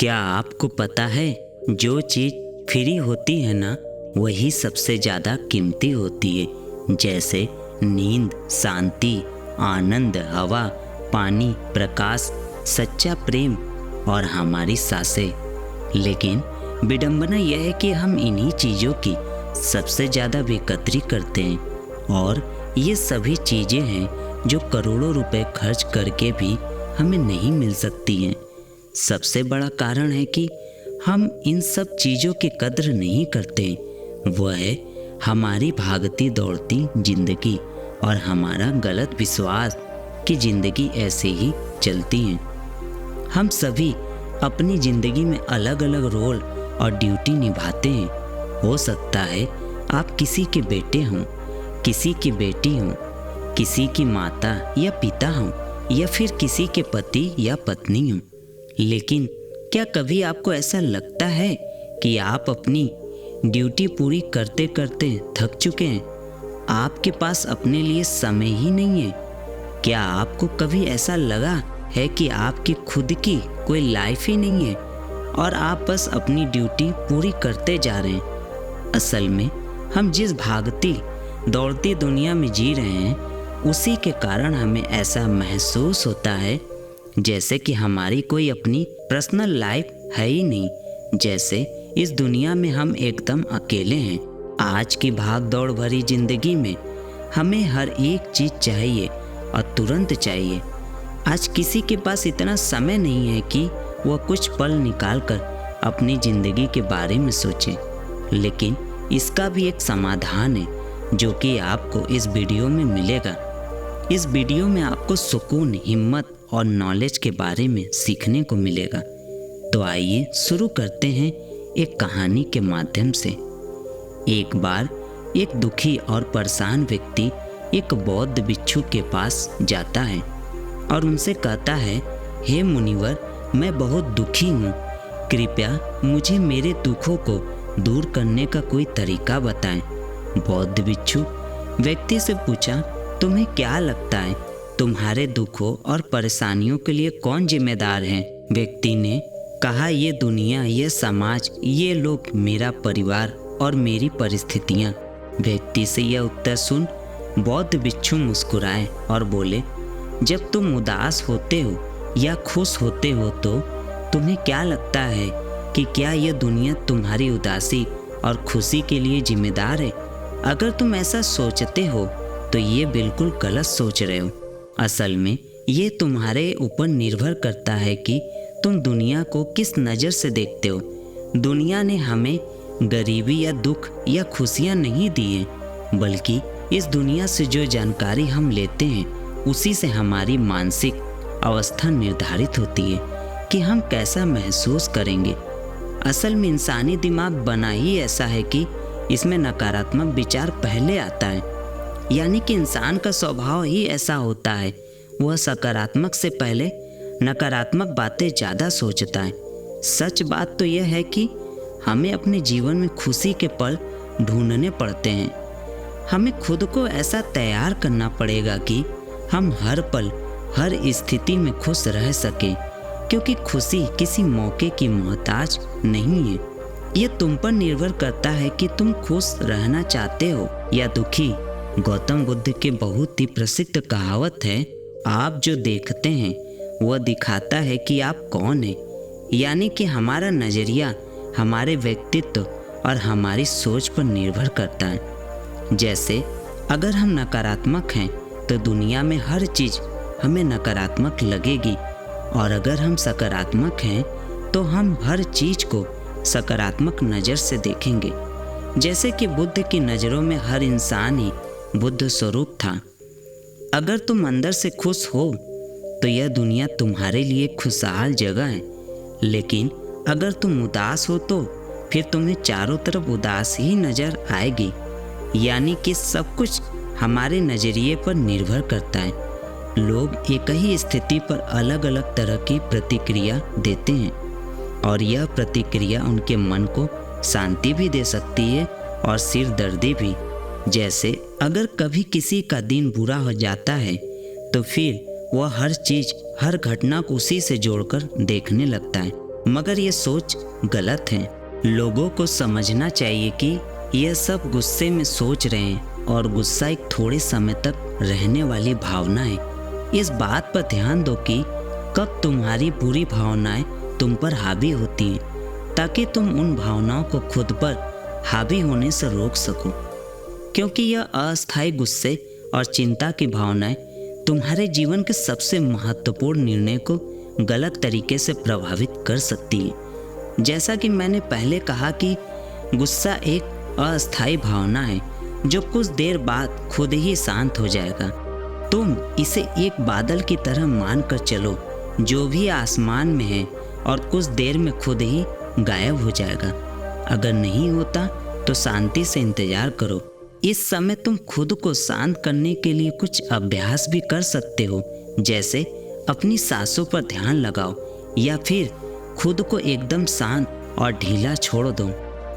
क्या आपको पता है, जो चीज़ फ्री होती है ना, वही सबसे ज़्यादा कीमती होती है। जैसे नींद, शांति, आनंद, हवा, पानी, प्रकाश, सच्चा प्रेम और हमारी सांसें। लेकिन विडंबना यह है कि हम इन्हीं चीज़ों की सबसे ज़्यादा बेकदरी करते हैं, और ये सभी चीज़ें हैं जो करोड़ों रुपए खर्च करके भी हमें नहीं मिल सकती हैं। सबसे बड़ा कारण है कि हम इन सब चीज़ों की कद्र नहीं करते। वह है हमारी भागती दौड़ती जिंदगी और हमारा गलत विश्वास कि ज़िंदगी ऐसे ही चलती है। हम सभी अपनी ज़िंदगी में अलग अलग रोल और ड्यूटी निभाते हैं। हो सकता है आप किसी के बेटे हों, किसी की बेटी हों, किसी की माता या पिता हों, या फिर किसी के पति या पत्नी हों। लेकिन क्या कभी आपको ऐसा लगता है कि आप अपनी ड्यूटी पूरी करते करते थक चुके हैं? आपके पास अपने लिए समय ही नहीं है? क्या आपको कभी ऐसा लगा है कि आपकी खुद की कोई लाइफ ही नहीं है और आप बस अपनी ड्यूटी पूरी करते जा रहे हैं? असल में हम जिस भागती दौड़ती दुनिया में जी रहे हैं, उसी के कारण हमें ऐसा महसूस होता है जैसे कि हमारी कोई अपनी पर्सनल लाइफ है ही नहीं। जैसे इस दुनिया में हम एकदम अकेले हैं। आज की भाग दौड़ भरी जिंदगी में हमें हर एक चीज़ चाहिए और तुरंत चाहिए। आज किसी के पास इतना समय नहीं है कि वह कुछ पल निकाल कर अपनी ज़िंदगी के बारे में सोचे। लेकिन इसका भी एक समाधान है जो कि आपको इस वीडियो में मिलेगा। इस वीडियो में आपको सुकून, हिम्मत और नॉलेज के बारे में सीखने को मिलेगा। तो आइए शुरू करते हैं एक कहानी के माध्यम से। एक बार एक दुखी और परेशान व्यक्ति एक बौद्ध भिक्षु के पास जाता है और उनसे कहता है, हे मुनिवर, मैं बहुत दुखी हूँ, कृपया मुझे मेरे दुखों को दूर करने का कोई तरीका बताएं। बौद्ध भिक्षु व्यक्ति से पूछा, तुम्हें क्या लगता है, तुम्हारे दुखों और परेशानियों के लिए कौन जिम्मेदार है? व्यक्ति ने कहा, ये दुनिया, ये समाज, ये लोग, मेरा परिवार और मेरी परिस्थितियाँ। व्यक्ति से यह उत्तर सुन बौद्ध भिक्षु मुस्कुराए और बोले, जब तुम उदास होते हो या खुश होते हो तो तुम्हें क्या लगता है कि क्या यह दुनिया तुम्हारी उदासी और खुशी के लिए जिम्मेदार है? अगर तुम ऐसा सोचते हो तो ये बिल्कुल गलत सोच रहे हो। असल में ये तुम्हारे ऊपर निर्भर करता है कि तुम दुनिया को किस नज़र से देखते हो। दुनिया ने हमें गरीबी या दुख या खुशियाँ नहीं दी हैं, बल्कि इस दुनिया से जो जानकारी हम लेते हैं उसी से हमारी मानसिक अवस्था निर्धारित होती है कि हम कैसा महसूस करेंगे। असल में इंसानी दिमाग बना ही ऐसा है कि इसमें नकारात्मक विचार पहले आता है। यानी कि इंसान का स्वभाव ही ऐसा होता है, वह सकारात्मक से पहले नकारात्मक बातें ज़्यादा सोचता है। सच बात तो यह है कि हमें अपने जीवन में खुशी के पल ढूंढने पड़ते हैं। हमें खुद को ऐसा तैयार करना पड़ेगा कि हम हर पल, हर स्थिति में खुश रह सकें, क्योंकि खुशी किसी मौके की मोहताज नहीं है। ये तुम पर निर्भर करता है कि तुम खुश रहना चाहते हो या दुखी। गौतम बुद्ध की बहुत ही प्रसिद्ध कहावत है, आप जो देखते हैं वह दिखाता है कि आप कौन हैं। यानी कि हमारा नज़रिया हमारे व्यक्तित्व और हमारी सोच पर निर्भर करता है। जैसे अगर हम नकारात्मक हैं तो दुनिया में हर चीज़ हमें नकारात्मक लगेगी, और अगर हम सकारात्मक हैं तो हम हर चीज़ को सकारात्मक नज़र से देखेंगे। जैसे कि बुद्ध की नज़रों में हर इंसान ही बुद्ध स्वरूप था। अगर तुम अंदर से खुश हो तो यह दुनिया तुम्हारे लिए खुशहाल जगह है, लेकिन अगर तुम उदास हो तो फिर तुम्हें चारों तरफ उदास ही नज़र आएगी। यानी कि सब कुछ हमारे नज़रिए पर निर्भर करता है। लोग एक ही स्थिति पर अलग अलग तरह की प्रतिक्रिया देते हैं, और यह प्रतिक्रिया उनके मन को शांति भी दे सकती है और सिर दर्दी भी। जैसे अगर कभी किसी का दिन बुरा हो जाता है तो फिर वह हर चीज़, हर घटना को उसी से जोड़कर देखने लगता है। मगर ये सोच गलत है। लोगों को समझना चाहिए कि यह सब गुस्से में सोच रहे हैं और गुस्सा एक थोड़े समय तक रहने वाली भावना है। इस बात पर ध्यान दो कि कब तुम्हारी बुरी भावनाएं तुम पर हावी होती हैं, ताकि तुम उन भावनाओं को खुद पर हावी होने से रोक सको। क्योंकि यह अस्थायी गुस्से और चिंता की भावनाएं तुम्हारे जीवन के सबसे महत्वपूर्ण निर्णय को गलत तरीके से प्रभावित कर सकती हैं। जैसा कि मैंने पहले कहा कि गुस्सा एक अस्थायी भावना है जो कुछ देर बाद खुद ही शांत हो जाएगा। तुम इसे एक बादल की तरह मान कर चलो जो भी आसमान में है और कुछ देर में खुद ही गायब हो जाएगा। अगर नहीं होता तो शांति से इंतजार करो। इस समय तुम खुद को शांत करने के लिए कुछ अभ्यास भी कर सकते हो, जैसे अपनी सांसों पर ध्यान लगाओ या फिर खुद को एकदम शांत और ढीला छोड़ दो।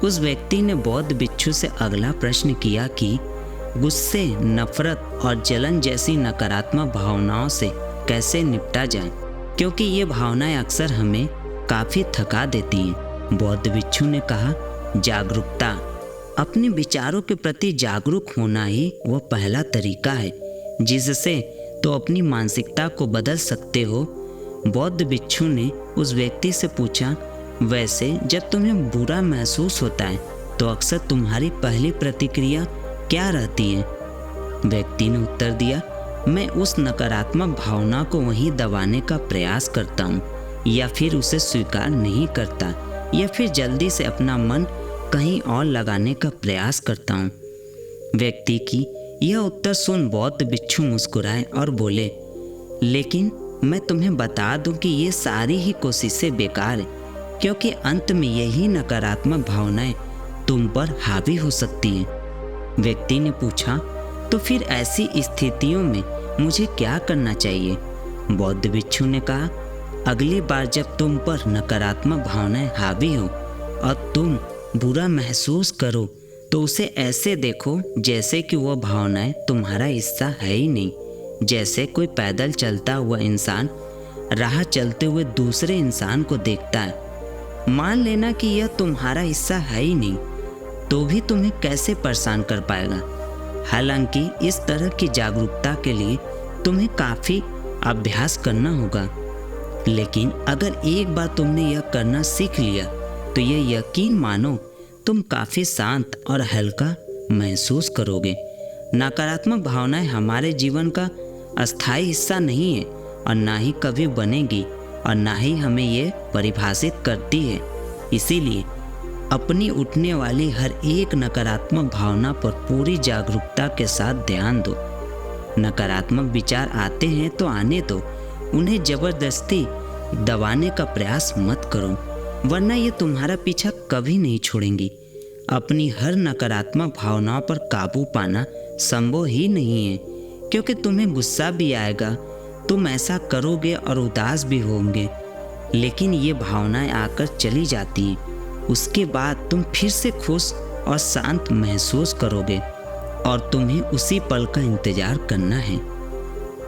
उस व्यक्ति ने बौद्ध भिक्षु से अगला प्रश्न किया कि गुस्से, नफरत और जलन जैसी नकारात्मक भावनाओं से कैसे निपटा जाए, क्योंकि ये भावनाएं अक्सर हमें काफ़ी थका देती हैं। बौद्ध भिक्षु ने कहा, जागरूकता। अपने विचारों के प्रति जागरूक होना ही वह पहला तरीका है जिससे तो अपनी मानसिकता को बदल सकते हो। बौद्ध भिक्षु ने उस व्यक्ति से पूछा, वैसे जब तुम्हें बुरा महसूस होता है तो अक्सर तुम्हारी पहली प्रतिक्रिया क्या रहती है? व्यक्ति ने उत्तर दिया, मैं उस नकारात्मक भावना को वहीं दबाने का प्रयास करता हूँ, या फिर उसे स्वीकार नहीं करता, या फिर जल्दी से अपना मन कहीं और लगाने का प्रयास करता हूँ। व्यक्ति की यह उत्तर सुन बौद्ध भिक्षु मुस्कुराए और बोले, लेकिन मैं तुम्हें बता दूं कि ये सारी ही कोशिशें बेकार है, क्योंकि अंत में यही नकारात्मक भावनाएं तुम पर हावी हो सकती हैं। व्यक्ति ने पूछा, तो फिर ऐसी स्थितियों में मुझे क्या करना चाहिए? बौद्ध भिक्षु ने कहा, अगली बार जब तुम पर नकारात्मक भावनाएं हावी हो और तुम बुरा महसूस करो तो उसे ऐसे देखो जैसे कि वह भावनाएं तुम्हारा हिस्सा है ही नहीं। जैसे कोई पैदल चलता हुआ इंसान राह चलते हुए दूसरे इंसान को देखता है। मान लेना कि यह तुम्हारा हिस्सा है ही नहीं, तो भी तुम्हें कैसे परेशान कर पाएगा। हालांकि इस तरह की जागरूकता के लिए तुम्हें काफ़ी अभ्यास करना होगा, लेकिन अगर एक बार तुमने यह करना सीख लिया तो यह यकीन मानो तुम काफ़ी शांत और हल्का महसूस करोगे। नकारात्मक भावनाएं हमारे जीवन का अस्थायी हिस्सा नहीं है और ना ही कभी बनेगी और ना ही हमें ये परिभाषित करती है। इसीलिए अपनी उठने वाली हर एक नकारात्मक भावना पर पूरी जागरूकता के साथ ध्यान दो। नकारात्मक विचार आते हैं तो आने दो, उन्हें जबरदस्ती दबाने का प्रयास मत करो, वरना ये तुम्हारा पीछा कभी नहीं छोड़ेंगी। अपनी हर नकारात्मक भावनाओं पर काबू पाना संभव ही नहीं है, क्योंकि तुम्हें गुस्सा भी आएगा, तुम ऐसा करोगे और उदास भी होंगे, लेकिन ये भावनाएं आकर चली जाती हैं। उसके बाद तुम फिर से खुश और शांत महसूस करोगे और तुम्हें उसी पल का इंतजार करना है।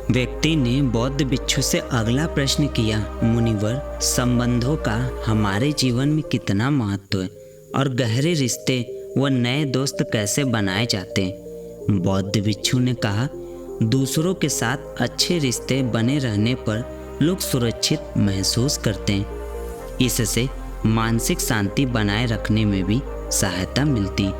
व्यक्ति ने बौद्ध भिक्षु से अगला प्रश्न किया, मुनिवर, संबंधों का हमारे जीवन में कितना महत्व है और गहरे रिश्ते व नए दोस्त कैसे बनाए जाते हैं? बौद्ध भिक्षु ने कहा, दूसरों के साथ अच्छे रिश्ते बने रहने पर लोग सुरक्षित महसूस करते हैं। इससे मानसिक शांति बनाए रखने में भी सहायता मिलती।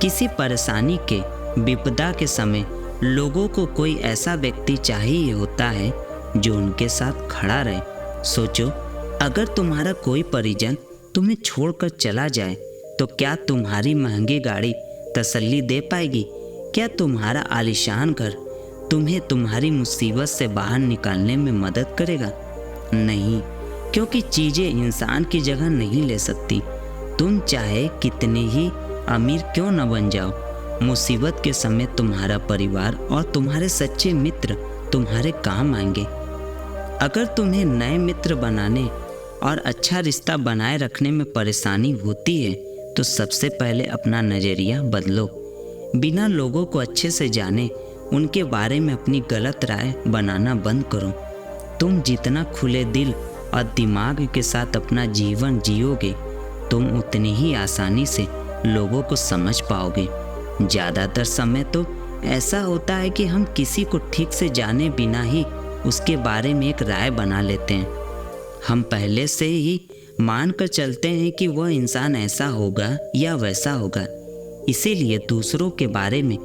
किसी परेशानी के विपदा के समय लोगों को कोई ऐसा व्यक्ति चाहिए होता है जो उनके साथ खड़ा रहे। सोचो, अगर तुम्हारा कोई परिजन तुम्हें छोड़कर चला जाए तो क्या तुम्हारी महंगी गाड़ी तसल्ली दे पाएगी? क्या तुम्हारा आलीशान घर तुम्हें तुम्हारी मुसीबत से बाहर निकालने में मदद करेगा? नहीं, क्योंकि चीज़ें इंसान की जगह नहीं ले सकती। तुम चाहे कितने ही अमीर क्यों न बन जाओ, मुसीबत के समय तुम्हारा परिवार और तुम्हारे सच्चे मित्र तुम्हारे काम आएंगे। अगर तुम्हें नए मित्र बनाने और अच्छा रिश्ता बनाए रखने में परेशानी होती है तो सबसे पहले अपना नज़रिया बदलो। बिना लोगों को अच्छे से जाने उनके बारे में अपनी गलत राय बनाना बंद करो। तुम जितना खुले दिल और दिमाग के साथ अपना जीवन जियोगे, तुम उतनी ही आसानी से लोगों को समझ पाओगे। ज़्यादातर समय तो ऐसा होता है कि हम किसी को ठीक से जाने बिना ही उसके बारे में एक राय बना लेते हैं। हम पहले से ही मान कर चलते हैं कि वह इंसान ऐसा होगा या वैसा होगा। इसीलिए दूसरों के बारे में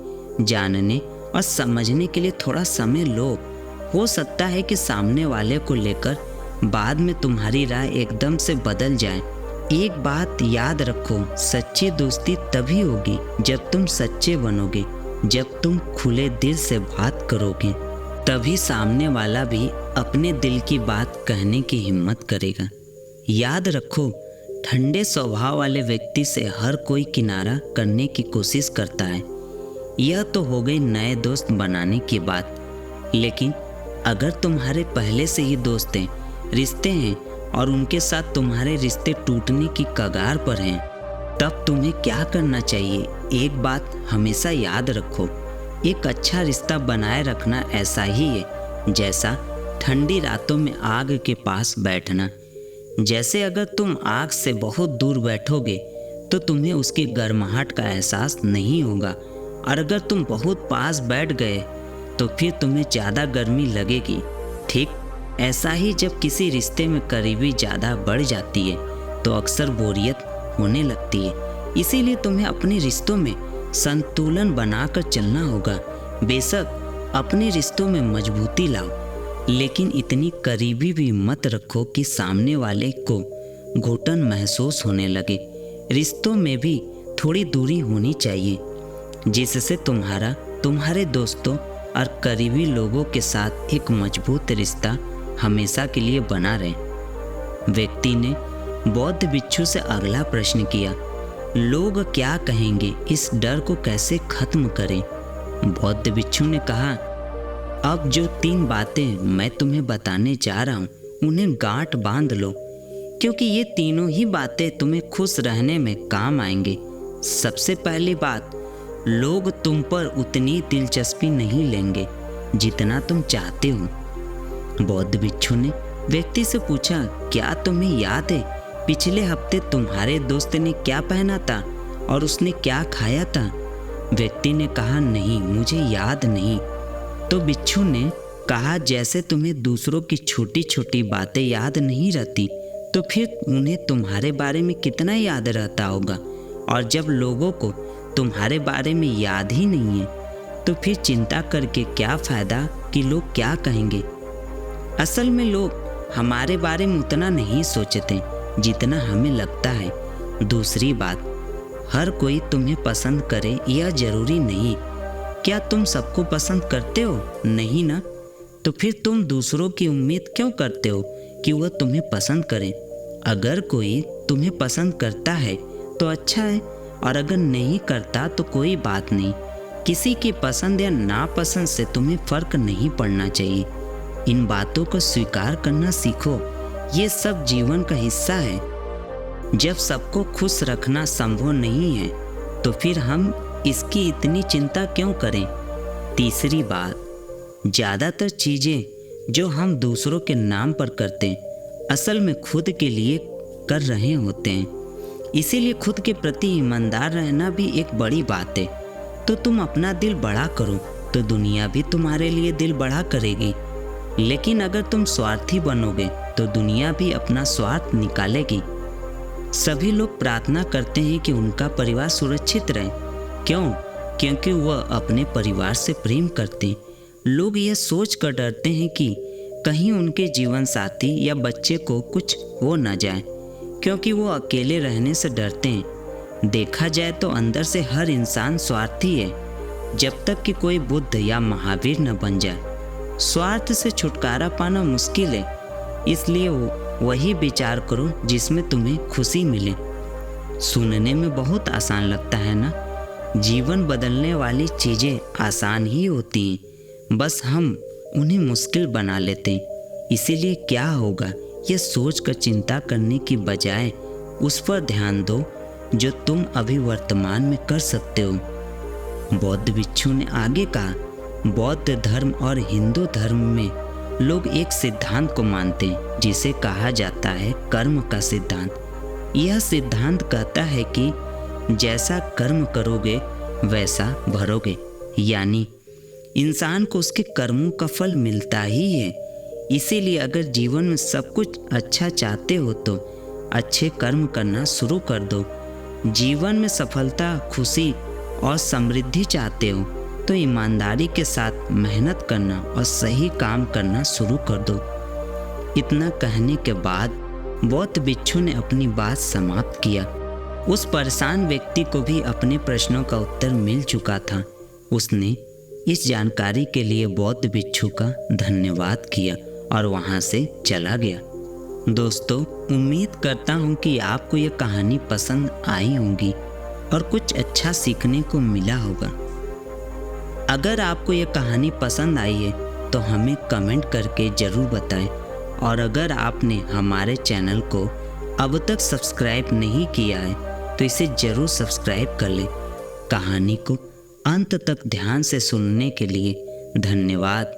जानने और समझने के लिए थोड़ा समय लो। हो सकता है कि सामने वाले को लेकर बाद में तुम्हारी राय एकदम से बदल जाए। एक बात याद रखो, सच्ची दोस्ती तभी होगी जब तुम सच्चे बनोगे। जब तुम खुले दिल से बात करोगे, तभी सामने वाला भी अपने दिल की बात कहने की हिम्मत करेगा। याद रखो, ठंडे स्वभाव वाले व्यक्ति से हर कोई किनारा करने की कोशिश करता है। यह तो हो गई नए दोस्त बनाने की बात। लेकिन अगर तुम्हारे पहले से ही दोस्त हैं, रिश्ते हैं और उनके साथ तुम्हारे रिश्ते टूटने की कगार पर हैं, तब तुम्हें क्या करना चाहिए? एक बात हमेशा याद रखो, एक अच्छा रिश्ता बनाए रखना ऐसा ही है जैसा ठंडी रातों में आग के पास बैठना। जैसे अगर तुम आग से बहुत दूर बैठोगे तो तुम्हें उसकी गर्माहट का एहसास नहीं होगा, और अगर तुम बहुत पास बैठ गए तो फिर तुम्हें ज़्यादा गर्मी लगेगी। ठीक ऐसा ही जब किसी रिश्ते में करीबी ज़्यादा बढ़ जाती है तो अक्सर बोरियत होने लगती है। इसीलिए तुम्हें अपने रिश्तों में संतुलन बनाकर चलना होगा। बेशक अपने रिश्तों में मजबूती लाओ, लेकिन इतनी करीबी भी मत रखो कि सामने वाले को घुटन महसूस होने लगे। रिश्तों में भी थोड़ी दूरी होनी चाहिए, जिससे तुम्हारे दोस्तों और करीबी लोगों के साथ एक मजबूत रिश्ता हमेशा के लिए बना रहे। व्यक्ति ने बौद्ध भिक्षु से अगला प्रश्न किया, लोग क्या कहेंगे, इस डर को कैसे खत्म करें? बौद्ध भिक्षु ने कहा, अब जो 3 बातें मैं तुम्हें बताने जा रहा हूँ उन्हें गांठ बांध लो, क्योंकि ये तीनों ही बातें तुम्हें खुश रहने में काम आएंगे। सबसे पहली बात, लोग तुम पर उतनी दिलचस्पी नहीं लेंगे जितना तुम चाहते हो। बौद्ध भिक्षु ने व्यक्ति से पूछा, क्या तुम्हें याद है पिछले हफ्ते तुम्हारे दोस्त ने क्या पहना था और उसने क्या खाया था? व्यक्ति ने कहा, नहीं, मुझे याद नहीं। तो भिक्षु ने कहा, जैसे तुम्हें दूसरों की छोटी छोटी बातें याद नहीं रहती तो फिर उन्हें तुम्हारे बारे में कितना याद रहता होगा। और जब लोगों को तुम्हारे बारे में याद ही नहीं है तो फिर चिंता करके क्या फ़ायदा कि लोग क्या कहेंगे। असल में लोग हमारे बारे में उतना नहीं सोचते जितना हमें लगता है। दूसरी बात, हर कोई तुम्हें पसंद करे यह जरूरी नहीं। क्या तुम सबको पसंद करते हो? नहीं ना। तो फिर तुम दूसरों की उम्मीद क्यों करते हो कि वह तुम्हें पसंद करें? अगर कोई तुम्हें पसंद करता है तो अच्छा है, और अगर नहीं करता तो कोई बात नहीं। किसी की पसंद या नापसंद से तुम्हें फर्क नहीं पड़ना चाहिए। इन बातों को स्वीकार करना सीखो, ये सब जीवन का हिस्सा है। जब सबको खुश रखना संभव नहीं है तो फिर हम इसकी इतनी चिंता क्यों करें? तीसरी बात, ज़्यादातर चीज़ें जो हम दूसरों के नाम पर करते हैं असल में खुद के लिए कर रहे होते हैं। इसीलिए खुद के प्रति ईमानदार रहना भी एक बड़ी बात है। तो तुम अपना दिल बड़ा करो तो दुनिया भी तुम्हारे लिए दिल बड़ा करेगी। लेकिन अगर तुम स्वार्थी बनोगे तो दुनिया भी अपना स्वार्थ निकालेगी। सभी लोग प्रार्थना करते हैं कि उनका परिवार सुरक्षित रहे। क्यों? क्योंकि वह अपने परिवार से प्रेम करते हैं। लोग यह सोच कर डरते हैं कि कहीं उनके जीवन साथी या बच्चे को कुछ हो न जाए, क्योंकि वो अकेले रहने से डरते हैं। देखा जाए तो अंदर से हर इंसान स्वार्थी है, जब तक कि कोई बुद्ध या महावीर न बन जाए। स्वार्थ से छुटकारा पाना मुश्किल है, इसलिए वही विचार करो जिसमें तुम्हें खुशी मिले। सुनने में बहुत आसान लगता है ना? जीवन बदलने वाली चीज़ें आसान ही होती हैं, बस हम उन्हें मुश्किल बना लेते हैं। इसीलिए क्या होगा यह सोच कर चिंता करने की बजाय उस पर ध्यान दो जो तुम अभी वर्तमान में कर सकते हो। बौद्ध भिक्षु ने आगे कहा, बौद्ध धर्म और हिंदू धर्म में लोग एक सिद्धांत को मानते हैं जिसे कहा जाता है कर्म का सिद्धांत। यह सिद्धांत कहता है कि जैसा कर्म करोगे वैसा भरोगे, यानी इंसान को उसके कर्मों का फल मिलता ही है। इसीलिए अगर जीवन में सब कुछ अच्छा चाहते हो तो अच्छे कर्म करना शुरू कर दो। जीवन में सफलता, खुशी और समृद्धि चाहते हो तो ईमानदारी के साथ मेहनत करना और सही काम करना शुरू कर दो। इतना कहने के बाद बौद्ध भिक्षु ने अपनी बात समाप्त किया। उस परेशान व्यक्ति को भी अपने प्रश्नों का उत्तर मिल चुका था। उसने इस जानकारी के लिए बौद्ध भिक्षु का धन्यवाद किया और वहाँ से चला गया। दोस्तों, उम्मीद करता हूँ कि आपको यह कहानी पसंद आई होगी और कुछ अच्छा सीखने को मिला होगा। अगर आपको यह कहानी पसंद आई है तो हमें कमेंट करके ज़रूर बताएं, और अगर आपने हमारे चैनल को अब तक सब्सक्राइब नहीं किया है तो इसे ज़रूर सब्सक्राइब कर लें। कहानी को अंत तक ध्यान से सुनने के लिए धन्यवाद।